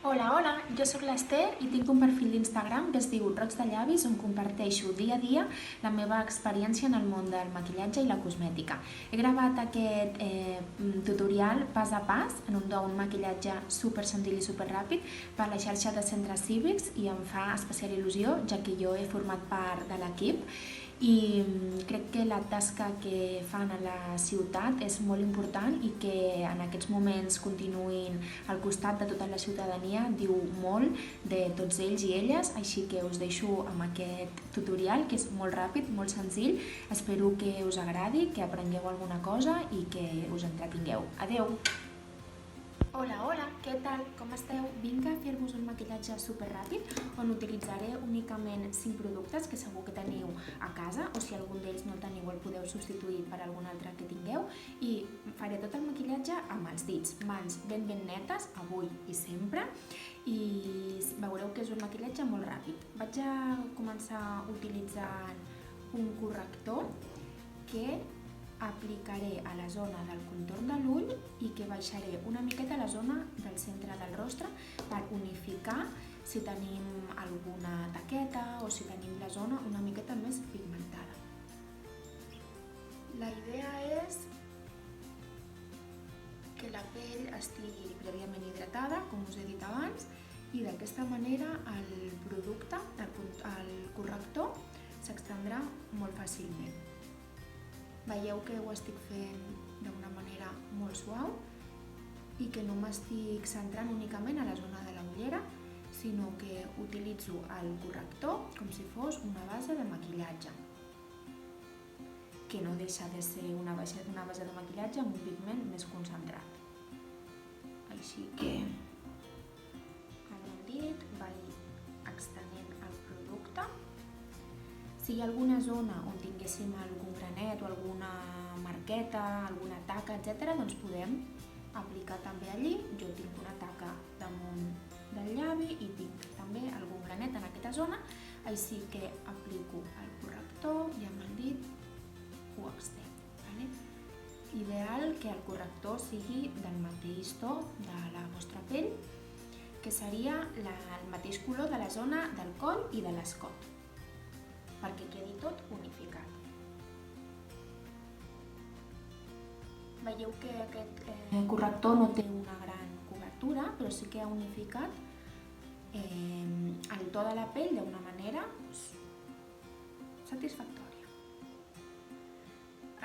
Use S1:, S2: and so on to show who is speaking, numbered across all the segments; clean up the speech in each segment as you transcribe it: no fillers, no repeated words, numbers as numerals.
S1: Hola, jo sóc l'Ester i tinc un perfil d'Instagram que es diu Roig de Llavis on comparteixo dia a dia la meva experiència en el món del maquillatge i la cosmètica. He gravat aquest tutorial pas a pas en d'un maquillatge super senzill i super ràpid per la xarxa de centres cívics i em fa especial il·lusió ja que jo he format part de l'equip i crec que la tasca que fan a la ciutat és molt important i que en aquests moments continuïn al costat de tota la ciutadania diu molt de tots ells i elles, així que us deixo amb aquest tutorial que és molt ràpid, molt senzill. Espero que us agradi, que aprengueu alguna cosa i que us entretingueu. Adeu! Hola, què tal? Com esteu? Vinc a fer-vos un maquillatge super ràpid on utilitzaré únicament 5 productes que segur que teniu a casa o si algun d'ells no el teniu el podeu substituir per algun altre que tingueu i faré tot el maquillatge amb els dits, mans ben netes, avui i sempre, i veureu que és un maquillatge molt ràpid. Vaig a començar utilitzant un corrector que aplicaré a la zona del contorn de l'ull i que baixaré una miqueta a la zona del centre del rostre per unificar si tenim alguna taqueta o si tenim la zona una miqueta més pigmentada. La idea és que la pell estigui prèviament hidratada, com us he dit abans, i d'aquesta manera el producte, el corrector, s'extendrà molt fàcilment. Veieu que ho estic fent d'una manera molt suau i que no m'estic centrant únicament a la zona de la ullera, sinó que utilitzo el corrector com si fos una base de maquillatge, que no deixa de ser una base de maquillatge amb un pigment més concentrat. Així que amb el dit vaig extenent el producte. Si hi ha alguna zona on tinguéssim algun granet o alguna marqueta, alguna taca, etc., doncs podem aplicar també allí. Jo tinc una taca damunt del llavi i tinc també algun granet en aquesta zona, així que aplico el corrector i amb el dit ho extenc. Vale? Ideal que el corrector sigui del mateix to de la vostra pell, que seria el mateix color de la zona del coll i de l'escot, perquè quedi tot unificat. Veieu que aquest corrector no té una gran cobertura, però sí que ha unificat el to de la pell d'una manera satisfactòria.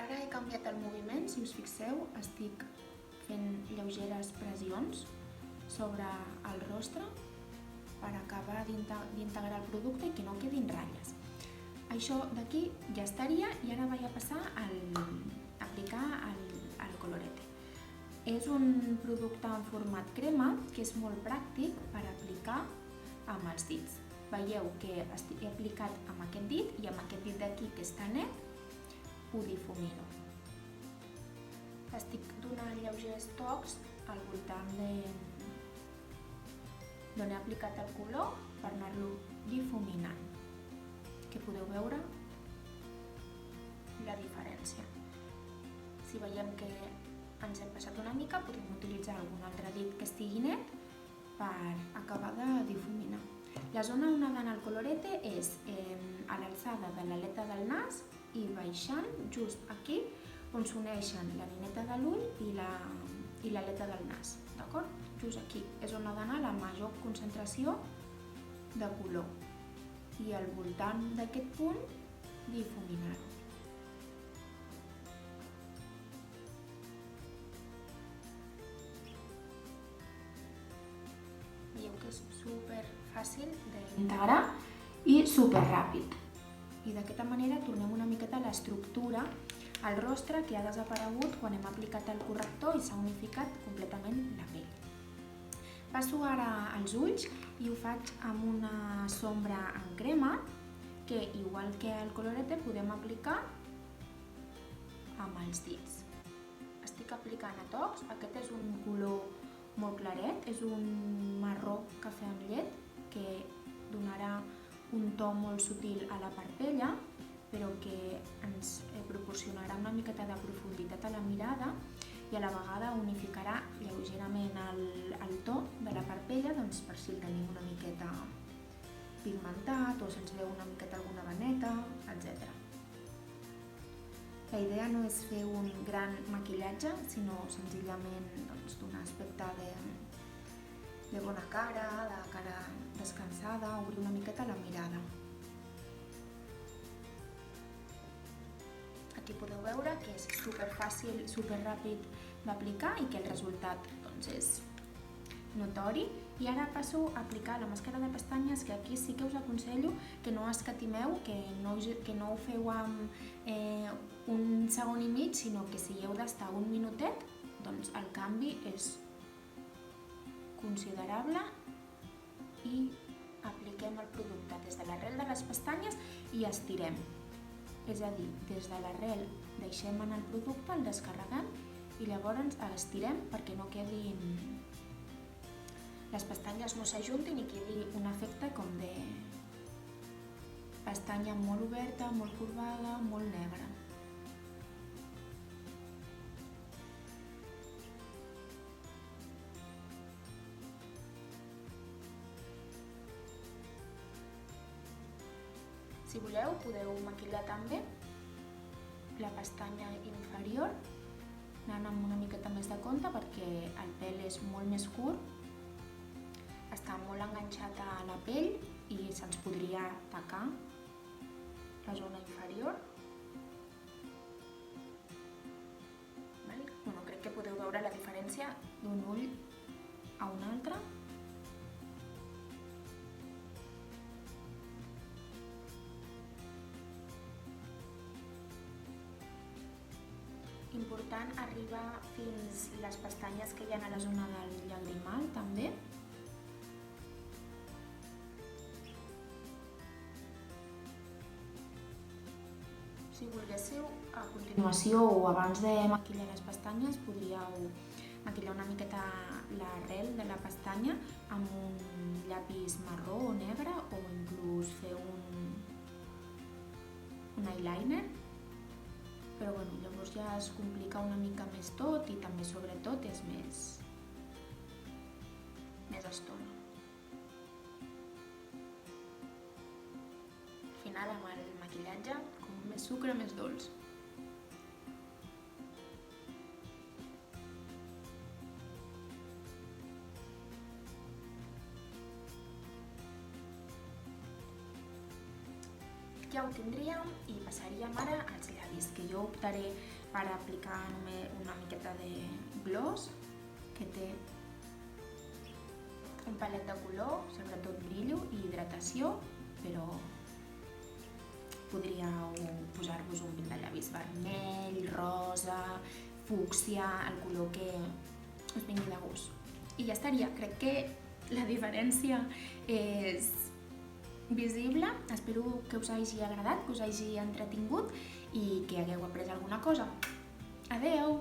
S1: Ara he canviat el moviment, si us fixeu, estic fent lleugeres pressions sobre el rostre per acabar d'integrar el producte i que no quedin ratlles. Això d'aquí ja estaria i ara vaig a passar a aplicar el colorete. És un producte en format crema que és molt pràctic per aplicar amb els dits. Veieu que he aplicat amb aquest dit i amb aquest dit d'aquí que està net ho difumino. Estic donant lleugers tocs al voltant d'on he aplicat el color per anar-lo difuminant, que podeu veure la diferència. Si veiem que ens hem passat una mica, podem utilitzar algun altre dit que estigui net per acabar de difuminar. La zona on ha d'anar el colorete és a l'alçada de l'aleta del nas i baixant just aquí on s'uneixen la nineta de l'ull i l'aleta del nas. D'acord? Just aquí és on ha d'anar la major concentració de color. I al voltant d'aquest punt difuminar-ho. Veieu que és super fàcil d'integrar i super ràpid. I d'aquesta manera tornem una miqueta a l'estructura al rostre que ha desaparegut quan hem aplicat el corrector i s'ha unificat completament la pell. Passo ara als ulls i ho faig amb una sombra en crema que, igual que el colorete, podem aplicar amb els dits. Estic aplicant a tocs. Aquest és un color molt claret, és un marró cafè amb llet que donarà un to molt sutil a la parpella, però que ens proporcionarà una miqueta de profunditat a la mirada i a la vegada unificarà lleugerament el to de la parpella, doncs per si el tenim una miqueta pigmentat o se'ns veu una miqueta alguna veneta, etc. La idea no és fer un gran maquillatge, sinó senzillament donar aspecte de bona cara, de cara descansada, obrir una miqueta la mirada. Aquí podeu veure que és superfàcil, superràpid d'aplicar i que el resultat és notori. I ara passo a aplicar la màscara de pestanyes, que aquí sí que us aconsello que no escatimeu, que no ho feu amb un segon i mig, sinó que si heu d'estar un minutet, doncs el canvi és considerable i apliquem el producte des de l'arrel de les pestanyes i estirem. És a dir, des de l'arrel deixem en el producte, el descarreguem i llavors estirem perquè no quedin... les pestanyes no s'ajuntin i quedi un efecte com de pestanya molt oberta, molt corbada, molt negra. Si voleu, podeu maquillar també la pestanya inferior, anant amb una miqueta més de compte perquè el pèl és molt més curt, està molt enganxat a la pell i se'ns podria tacar la zona inferior. Crec que podeu veure la diferència d'un ull a un altre. Important arribar fins les pestanyes que hi ha a la zona del llagrimal també. Si volguéssiu, a continuació o abans de maquillar les pestanyes, podríeu maquillar una miqueta l'arrel de la pestanya amb un llapis marró o negre o inclús fer un eyeliner. Però llavors ja es complica una mica més tot i també sobretot és més estona. Al final amb el maquillatge, com més sucre, més dolç. Ja ho tindríem i passaríem ara als llavis, que jo optaré per aplicar una miqueta de gloss, que té un palet de color, sobretot brillo i hidratació, però podríeu posar-vos un pin de llavis vermell, rosa, fúcsia, el color que us vingui de gust. I ja estaria, crec que la diferència és visible. Espero que us hagi agradat, que us hagi entretingut i que hagueu après alguna cosa. Adeu!